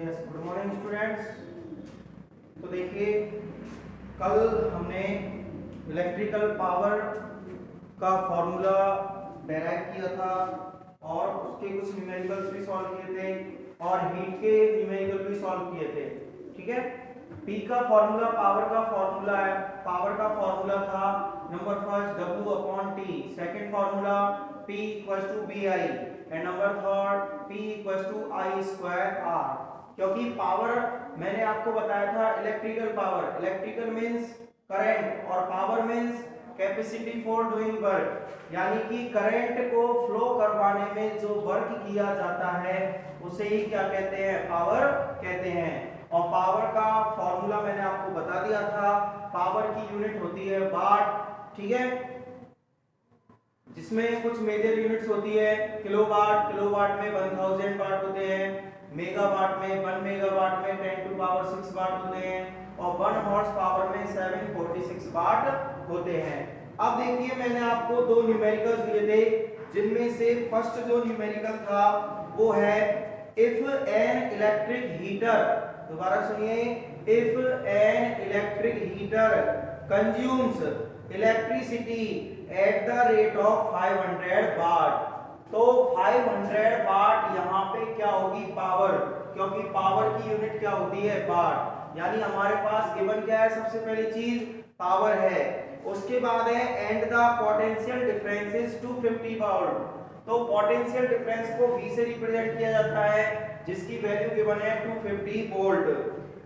Yes, good morning students. तो देखिए, कल हमने इलेक्ट्रिकल पावर का फॉर्मूला डेराइव किया था और उसके कुछ न्यूमेरिकल्स भी सॉल्व किए थे और हीट के न्यूमेरिकल भी सॉल्व किए थे। ठीक है, P का फॉर्मूला पावर का फॉर्मूला है। पावर का फॉर्मूला था number first W/T, second formula P = BI and number third P = I²R। क्योंकि पावर मैंने आपको बताया था electrical power, electrical means current और power means capacity for doing work, यानी कि करंट को फ्लो करवाने में जो वर्क किया जाता है उसे ही क्या कहते हैं, पावर कहते हैं। और पावर का फॉर्मूला मैंने आपको बता दिया था। पावर की यूनिट होती है वाट, ठीक है, जिसमें कुछ मेजर यूनिट्स होती है। किलोवाट, किलोवाट में 1000 वाट होते हैं, मेगावाट में 1 मेगावाट में 10⁻⁶ वाट होते हैं और 1 हॉर्स पावर में 746 वाट होते हैं। अब देखिए, मैंने आपको दो न्यूमेरिकल्स दिए थे, जिनमें से फर्स्ट जो न्यूमेरिकल था वो है इफ एन इलेक्ट्रिक हीटर, दोबारा सुनिए, if an electric heater consumes electricity at the rate of 500 वाट। तो 500 वाट यहाँ पे क्या होगी, पावर, क्योंकि पावर की यूनिट क्या होती है, वाट। यानी हमारे पास गिवन क्या है, सबसे पहली चीज पावर है। उसके बाद है and the potential difference is 250 volt. तो पोटेंशियल डिफरेंस को V से रिप्रेजेंट किया जाता है, जिसकी वैल्यू गिवन है 250 volt.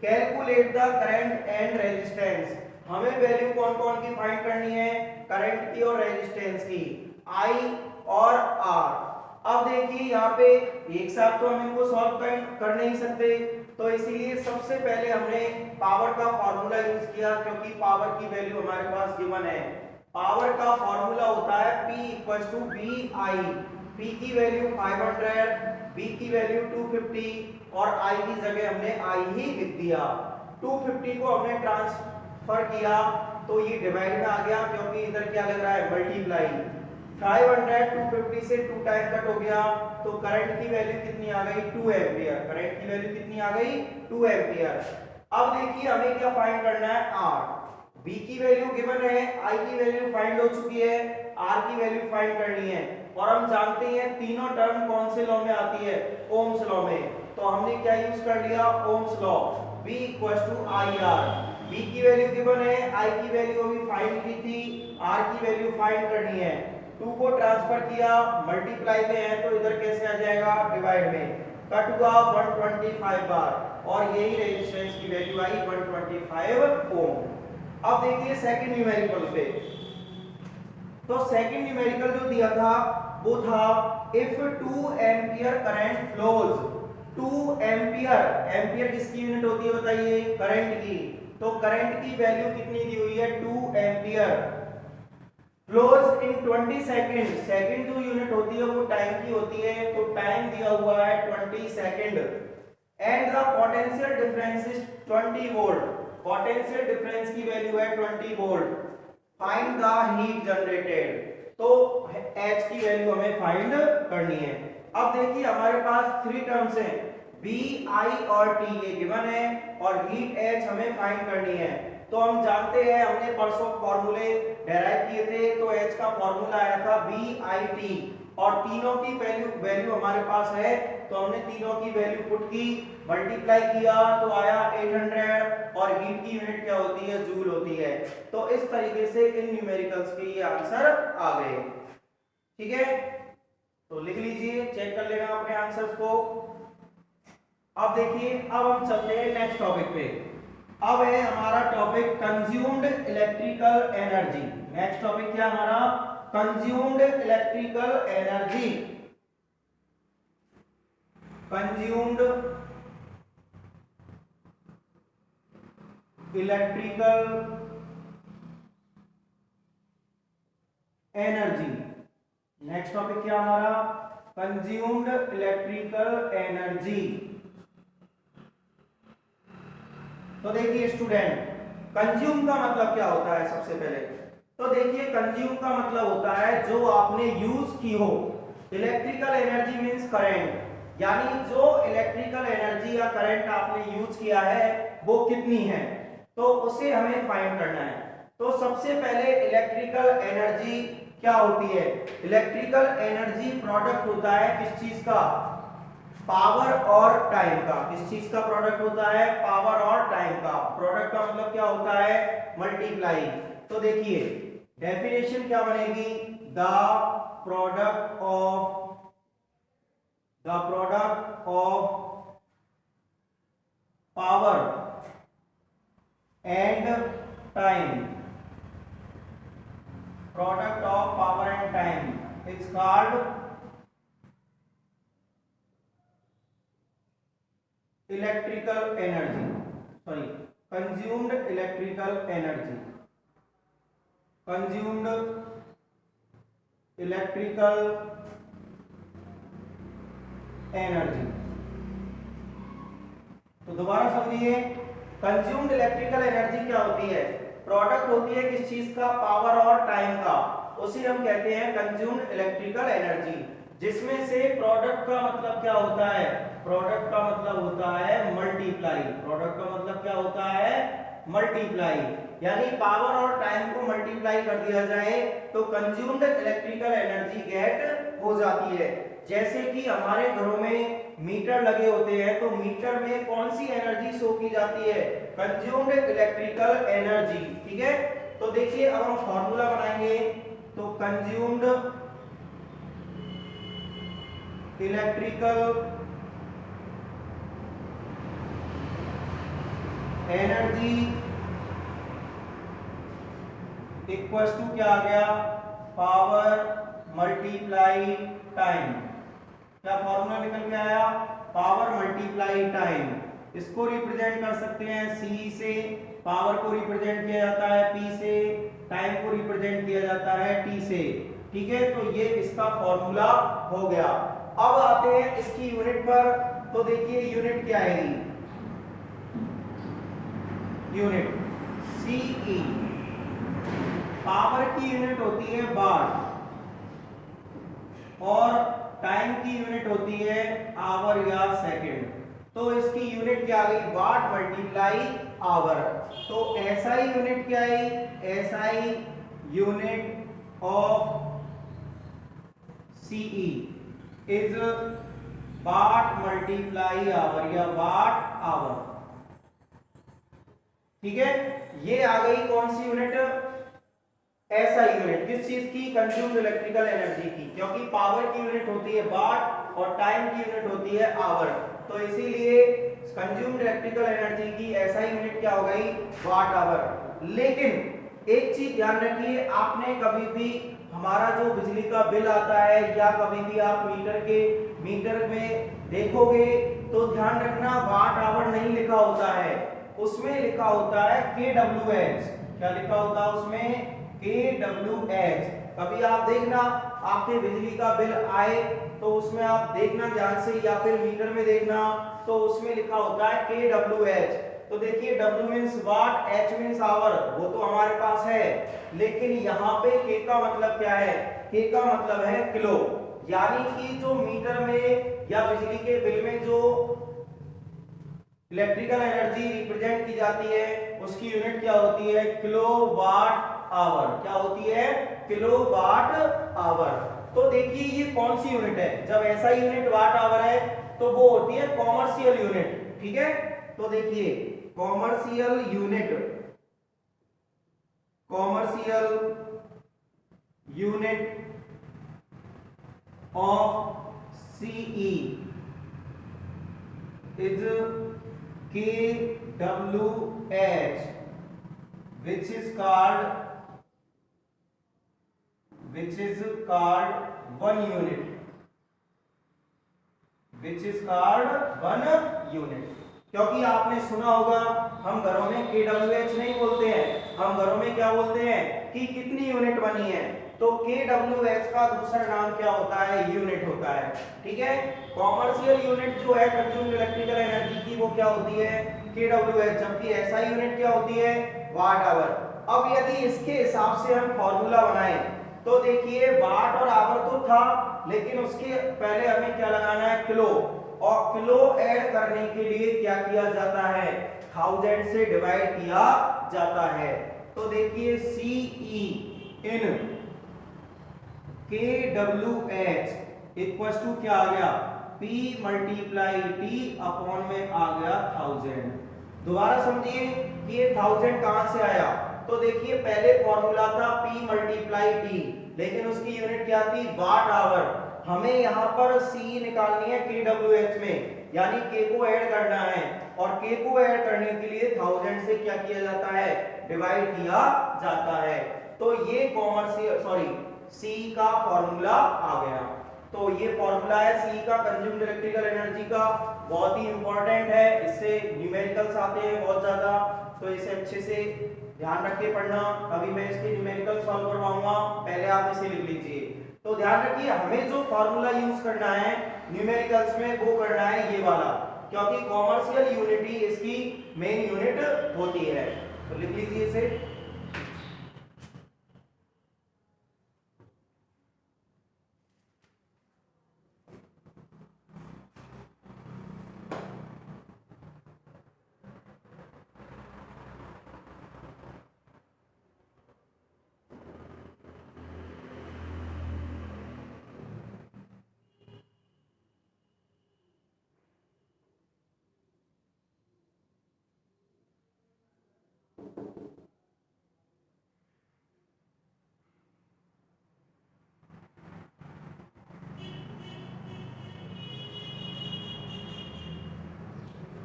Calculate the current and resistance. हमें वैल्यू कौन कौन की फाइंड करनी है, करंट की और रेजिस्टेंस की, I और R। अब देखिए, यहाँ पे एक साथ तो हम इनको सॉल्व कर नहीं सकते, तो इसीलिए सबसे पहले हमने पावर का फॉर्मूला यूज किया, क्योंकि पावर की वैल्यू हमारे पास गिवन है। पावर का फॉर्मूला होता है P = BI। P की वैल्यू 500, B की वैल्यू 250 और I की जगह हमने I ही लिख दिया। 250 को हमने ट्रांसफर किया तो ये डिवाइड में आ गया, क्योंकि इधर क्या लग रहा है, मल्टीप्लाई। 500 250 से 2 टाइम कट हो गया, तो करंट की वैल्यू कितनी आ गई, 2 एम्पियर। करंट की वैल्यू कितनी आ गई, 2 एम्पियर। अब देखिए, हमें क्या फाइंड करना है, R। B की वैल्यू गिवन है, I की वैल्यू फाइंड हो चुकी है, R की वैल्यू फाइंड करनी है। और हम जानते हैं तीनों टर्म कौन से लॉ में आती है, ओम्स लॉ में। तो हमने क्या यूज कर लिया, Ohm's law. V = IR। B की वैल्यू गिवन है, I की वैल्यू अभी फाइंड की थी, R की वैल्यू फाइंड करनी है। 2 को ट्रांसफर किया, मल्टीप्लाई में है तो इधर कैसे आ जाएगा, डिवाइड में। कट हुआ 125 बार और यही रेजिस्टेंस की वैल्यू आई 125 ओम। अब देखिए सेकंड न्यूमेरिकल पे, तो सेकंड न्यूमेरिकल जो दिया था वो था if 2 ampere current flows. 2 ampere, ampere किसकी यूनिट होती है बताइए, करंट की। तो करंट की वैल्यू कितनी दी हुई है, 2 ampere flows in 20 second. Second जो यूनिट होती है वो टाइम की होती है, तो टाइम दिया हुआ है 20 second. And the potential difference is 20 volt. Potential difference की वैल्यू है 20 volt. Find the heat generated. तो H की वैल्यू हमें फाइंड करनी है। अब देखिए, हमारे पास 3 टर्म्स हैं, B, I और T, ये गिवन है और हीट H हमें फाइंड करनी है। तो हम जानते हैं, हमने परसों फॉर्मूले डेराइव किए थे, तो H का फॉर्मूला आया था BIT और तीनों की वैल्यू हमारे पास है, तो हमने तीनों की वैल्यू पुट की, मल्टीप्लाई किया तो आया 800 और हीट की यूनिट क्या होती है, जूल होती है। तो इस तरीके से इन न्यूमेरिकल्स के ये आंसर आ गए। ठीक है, तो लिख लीजिए, चेक कर लेना अपने आंसर्स को। अब देखिए, अब हम चलते हैं नेक्स्ट टॉपिक पे। अब है हमारा topic consumed electrical energy. Next topic क्या हमारा, consumed electrical energy. Consumed electrical energy. Next topic क्या हमारा, कंज्यूम्ड इलेक्ट्रिकल एनर्जी। तो देखिए स्टूडेंट, कंज्यूम का मतलब क्या होता है, सबसे पहले तो देखिए कंज्यूम का मतलब होता है जो आपने यूज की हो। इलेक्ट्रिकल एनर्जी मींस करंट, यानी जो इलेक्ट्रिकल एनर्जी या करंट आपने यूज किया है वो कितनी है, तो उसे हमें फाइंड करना है। तो सबसे पहले इलेक्ट्रिकल एनर्जी क्या होती है? इलेक्ट्रिकल एनर्जी प्रोडक्ट होता है किस चीज का? पावर और टाइम का। किस चीज का प्रोडक्ट होता है? पावर और टाइम का। प्रोडक्ट का मतलब क्या होता है? मल्टीप्लाई। तो देखिए डेफिनेशन क्या बनेगी? The product of power and time, product of power and time is called electrical energy, sorry consumed electrical energy, consumed electrical energy. तो दोबारा समझिए, कंज्यूम्ड इलेक्ट्रिकल एनर्जी क्या होती है? प्रोडक्ट होती है किस चीज का? पावर और टाइम का। उसे हम कहते हैं कंज्यूम्ड इलेक्ट्रिकल एनर्जी, जिसमें से प्रोडक्ट का मतलब क्या होता है? प्रोडक्ट का मतलब होता है मल्टीप्लाई। प्रोडक्ट का मतलब क्या होता है? मल्टीप्लाई। यानी पावर और टाइम को मल्टीप्लाई कर दिया जाए तो कंज्यूम्ड इलेक्ट्रिकल एनर्जी गेट हो जाती है। जैसे कि हमारे घरों में मीटर लगे होते हैं, तो मीटर में कौन सी एनर्जी शो की जाती है? Consumed electrical energy. ठीक है, तो देखिए अब हम फॉर्मूला बनाएंगे। तो consumed electrical energy equal to क्या आ गया? Power multiply time. क्या फॉर्मूला निकल के आया? Power multiply time. इसको रिप्रेजेंट कर सकते हैं C से, पावर को रिप्रेजेंट किया जाता है P से, टाइम को रिप्रेजेंट किया जाता है T से। ठीक है, तो ये इसका फॉर्मूला हो गया। अब आते हैं इसकी यूनिट पर। तो देखिए यूनिट क्या आएगी? Unit CE। पावर की यूनिट होती है वाट और टाइम की यूनिट होती है आवर या सेकंड। तो इसकी यूनिट क्या आ गई? Watt multiply hour. तो SI यूनिट क्या आई? SI unit of CE is watt multiply hour या वाट आवर। ठीक है, ये आ गई कौन सी यूनिट? SI unit. किस चीज की? कंज्यूम्ड इलेक्ट्रिकल एनर्जी की, क्योंकि पावर की यूनिट होती है वाट और टाइम की यूनिट होती है आवर। तो इसीलिए कंज्यूम्ड इलेक्ट्रिकल एनर्जी की SI यूनिट क्या हो गई? Watt hour. लेकिन एक चीज ध्यान रखिए, आपने कभी भी हमारा जो बिजली का बिल आता है या कभी भी आप मीटर में देखोगे तो ध्यान रखना वाट आवर नहीं लिखा होता है, उसमें लिखा होता है kWh। क्या लिखा होता है उसमें? kWh। कभी आप देखना आपके बिजली का बिल आए तो उसमें आप देखना ध्यान से, या फिर मीटर में देखना तो उसमें लिखा होता है kWh। तो देखिए W means watt, H means hour, वो तो हमारे पास है, लेकिन यहाँ पे K का मतलब क्या है? K का मतलब है किलो। यानी कि जो मीटर में या बिजली के बिल में जो इलेक्ट्रिकल एनर्जी रिप्रेजेंट की जाती है उसकी यूनिट क्या होती है? Kilowatt hour. क्या होती है? Kilowatt hour. तो देखिए ये कौन सी यूनिट है? जब ऐसा यूनिट वाट आवर है तो वो होती है कॉमर्शियल यूनिट। ठीक है, तो देखिए commercial unit of CE is kWh, which is called 1 unit, क्योंकि आपने सुना होगा हम घरों में kWh नहीं बोलते हैं, हम घरों में क्या बोलते हैं कि कितनी यूनिट बनी है। तो kWh का दूसरा नाम क्या होता है? यूनिट होता है। ठीक है, कॉमर्शियल यूनिट जो है कंज्यूम्ड इलेक्ट्रिकल एनर्जी की वो क्या होती है? kWh, जबकि SI यूनिट क्या होती है? Watt hour. अब यदि इसके हिसाब से हम फॉर्मूला बनाएं तो देखिए वाट और आवर तो था, लेकिन उसके पहले हमें क्या लगाना है? किलो। और किलो ऐड करने के लिए क्या किया जाता है, 1000 से डिवाइड किया जाता है। तो देखिए CE in KWH equals to क्या आ गया, P मल्टीप्लाई T अपॉन में आ गया 1000। दोबारा समझिए कि ये 1000 कहां से आया। तो देखिए पहले फॉर्मूला था P मल्टीप्लाई T, लेकिन उसकी यूनिट क्या थी, वाट आवर। हमें यहाँ पर C निकालनी है KWH में, यानी K को ऐड करना है, और K को ऐड करने के लिए 1000 से क्या किया जाता है, डिवाइड किया जाता है। तो ये कॉमर्शियल C का फॉर्मूला आ गया। तो ये फॉर्मूला है C का कंज्यूम्ड इलेक्ट्रिकल एनर्जी का, बहुत ही इंपॉर्टेंट है, इससे न्यूमेरिकल्स आते हैं बहुत ज्यादा, तो इसे अच्छे से ध्यान रख के पढ़ना। अभी मैं इसके न्यूमेरिकल सॉल्व करवाऊंगा, पहले आप इसे लिख लीजिए। तो ध्यान रखिए हमें जो फॉर्मूला यूज करना है न्यूमेरिकल्स में वो करना है ये वाला, क्योंकि कॉमर्शियल यूनिटी इसकी मेन यूनिट होती है। तो लिख लीजिए इसे।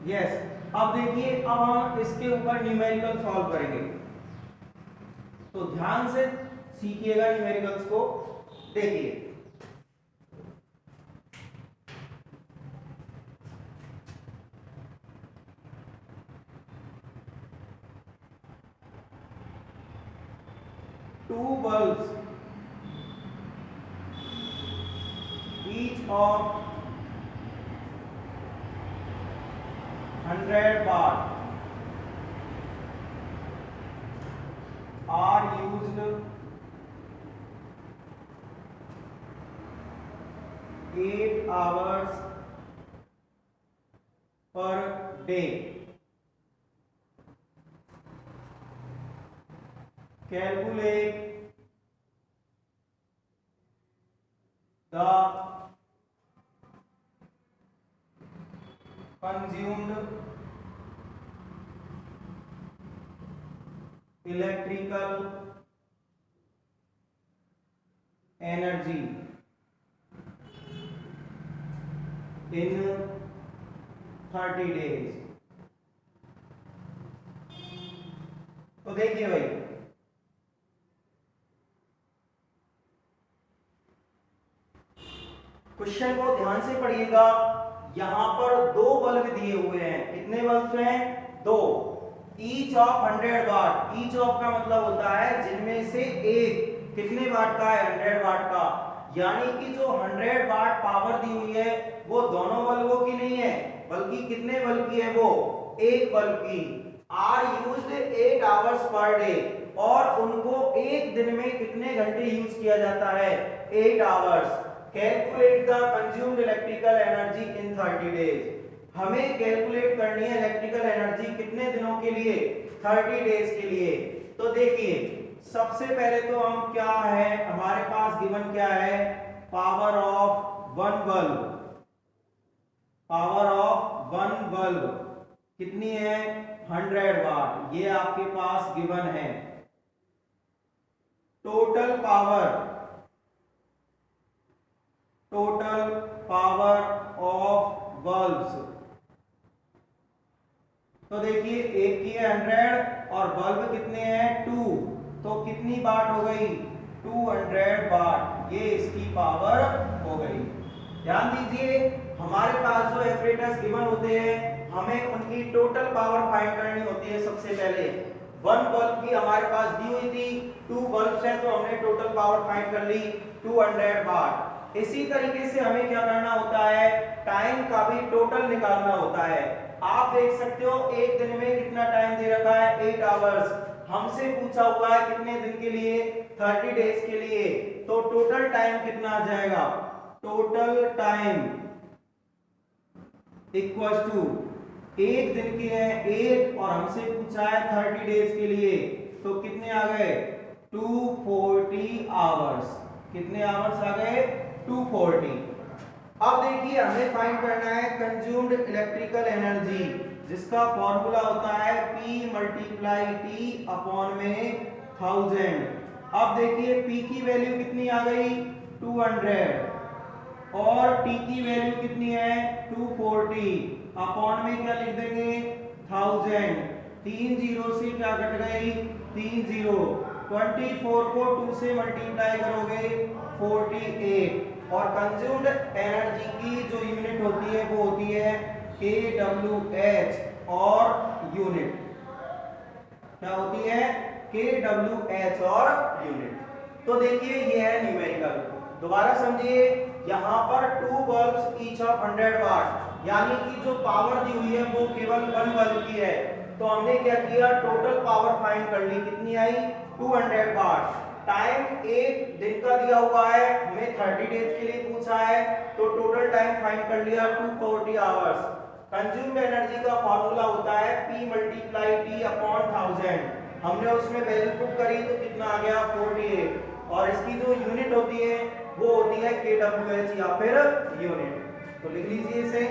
यस, अब देखिए अब हम इसके ऊपर न्यूमेरिकल सॉल्व करेंगे, तो ध्यान से सीखिएगा न्यूमेरिकल्स को। देखिए two bulbs each of 100 watt are used 8 hours per day. Calculate the consumed electrical energy in 30 days। तो देखिए भाई क्वेश्चन को ध्यान से पढ़िएगा। यहां पर दो बल्ब दिए हुए हैं, कितने बल्ब हैं, दो, each of 100 watt. Each of का मतलब होता है जिनमें से एक कितने वाट का है, 100 वाट का, यानी कि जो 100 वाट पावर दी हुई है वो दोनों बल्बों की नहीं है, बल्कि कितने बल्ब की है, वो एक बल्ब की। Are used 8 hours per day, और उनको एक दिन में कितने घंटे यूज किया जाता है, 8 hours. Calculate the consumed electrical energy in 30 days. हमें कैलकुलेट करनी है इलेक्ट्रिकल एनर्जी कितने दिनों के लिए, 30 डेज के लिए। तो देखिए सबसे पहले तो हम क्या है, हमारे पास गिवन क्या है, power of one bulb, power of one bulb कितनी है, 100 वाट, ये आपके पास गिवन है। Total power, total power of bulbs, तो देखिए एक की है 100 और बल्ब कितने हैं, 2, तो कितनी वाट हो गई, 200 वाट, ये इसकी पावर हो गई। ध्यान दीजिए हमारे पास जो एपरेटस गिवन होते हैं हमें उनकी टोटल पावर फाइंड करनी होती है। सबसे पहले वन बल्ब की हमारे पास दी हुई थी, 2 बल्ब्स हैं तो हमने टोटल पावर फाइंड कर ली 200 वाट। इसी तरीके से हमें क्या करना होता है, टाइम का भी टोटल निकालना होता है। आप देख सकते हो एक दिन में कितना टाइम दे रखा है, 8 आवर्स। हमसे पूछा हुआ है कितने दिन के लिए, 30 डेज के लिए, तो टोटल टाइम कितना आ जाएगा, टोटल टाइम इक्वल्स टू, एक दिन के हैं 8 और हमसे पूछा है 30 डेज के लिए, तो कितने आ गए 240 आवर्स। कितने आवर्स आ गए 240। अब देखिए हमें फाइंड करना है कंज्यूम्ड इलेक्ट्रिकल एनर्जी, जिसका फॉर्मूला होता है P मल्टीप्लाई T अपॉन में 1000। अब देखिए P की वैल्यू कितनी आ गई 200 और T की वैल्यू कितनी है 240, अपॉन में क्या लिख देंगे 1000। 3 जीरो से क्या कट गई 3 जीरो। 24 को 2 से मल्टीप्लाई करोगे 48। और कंज्यूम्ड एनर्जी की जो यूनिट होती है वो होती है kWh और यूनिट क्या होती है kWh और यूनिट। तो देखिए ये है न्यूमेरिकल। दोबारा समझिए, यहाँ पर 2 बल्ब्स ईच ऑफ 100 वाट, यानी कि जो पावर दी हुई है वो केवल 1 बल्ब की है। तो हमने क्या किया टोटल पावर फाइंड कर ली, कितनी आई 200 वाट। टाइम 1 दिन का दिया हुआ है, हमें 30 डेज के लिए पूछा है, तो टोटल टाइम फाइंड कर लिया 240 आवर्स। कंज्यूम्ड एनर्जी का फॉर्मूला होता है P मल्टीप्लाई T अपॉन 1000। हमने उसमें वैल्यू पुट करी तो कितना आ गया 48। और इसकी जो यूनिट होती है वो होती है kWh या फिर यूनिट। तो लिख लीजिए इसे।